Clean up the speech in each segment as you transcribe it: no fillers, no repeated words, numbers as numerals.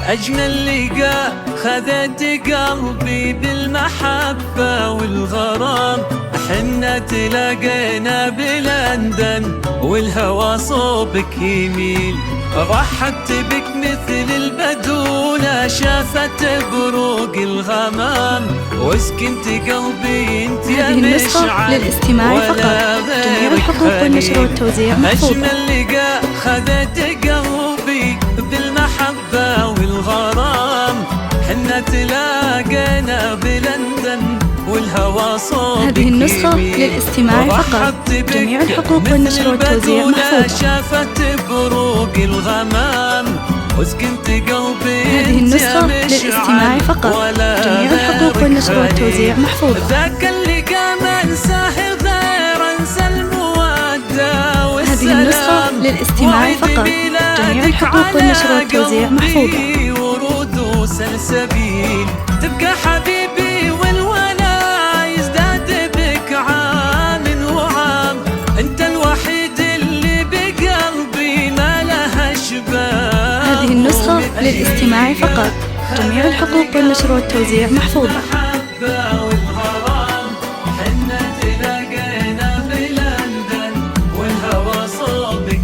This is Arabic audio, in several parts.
أجمل لقاء خذت قلبي بالمحبة والغرام، حنا تلاقينا بلندن والهوى صوبك يميل، رحبت بك مثل البدولة شافت بروق الغمام، وسكنت قلبي انت يا هذه النسخة للاستماع فقط، جميع الحقوق والنشر والتوزيع محفوظة. أجمل لقاء خذت قلبي بالمحبة والغرام، حنا تلاقينا بلندن والهوى صوبك. هذه النسخة للاستماع فقط، جميع الحقوق والنشر والتوزيع محفوظة. شافت بروق الغمام وسكنت قلبي. هذه النسخة للاستماع فقط، جميع الحقوق والنشر والتوزيع محفوظة. ذاك اللي ما انساه غير انسى المودة والسلام. هذه النسخة للاستماع فقط، جميع الحقوق والنشر والتوزيع محفوظة. ورود وسلسبيل تبقى حبيبي والولا يزداد بك عام وعام، انت الوحيد اللي بقلبي ما لها شباب. هذه النسخة للاستماع فقط، جميع الحقوق والنشر والتوزيع محفوظة.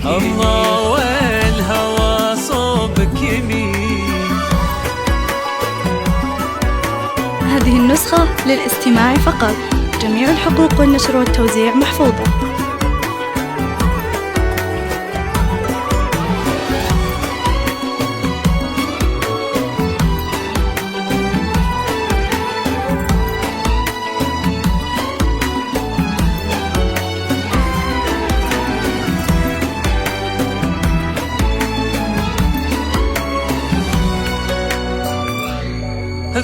الله والهوى صوبك يمين. هذه النسخة للاستماع فقط، جميع الحقوق والنشر والتوزيع محفوظة.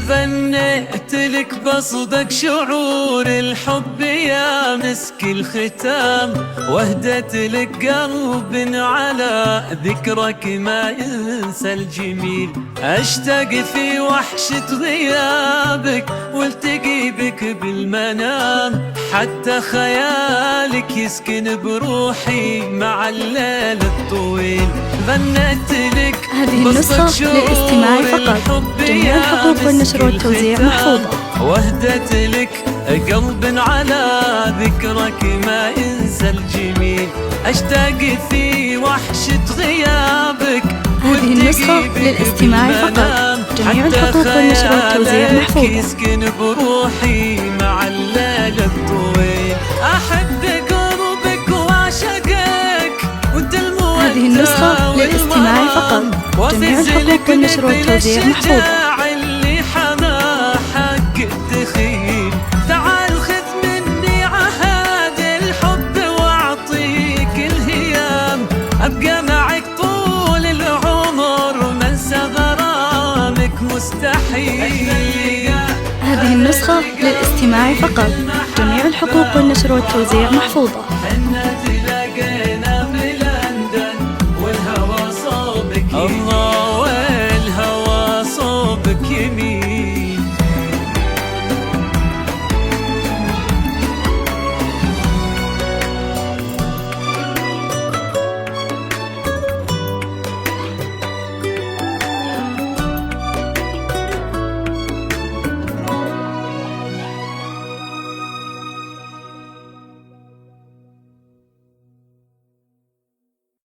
غنيت لك بصدق شعور الحب يا مسك الختام، واهدت لك قلب على ذكرك ما ينسى الجميل، اشتاق في وحشة غيابك والتقي بك بالمنام، حتى خيالك يسكن بروحي مع الليل الطويل. غنيت لك هذه النسخة للاستماع فقط، جميع الحقوق والنشر والتوزيع محفوظة. واهدت لك قلب على ذكرك ما ينسى الجميل، اشتاق في وحشة غيابك. هذه النسخة للاستماع فقط، جميع الحقوق والنشر والتوزيع محفوظة. يسكن بروحي مع الليل الطويل، احب قربك واعشقك وانت المودة. هذه النسخة للاستماع فقط، جميع الحقوق والنشر والتوزيع محفوظة. اللي حما حق الدخيل، تعال خذ مني عهد الحب واعطيك الهيام، ابقى معك طول العمر منسى غرامك مستحيل. هذه النسخة للاستماع فقط، جميع الحقوق والنشر والتوزيع محفوظة.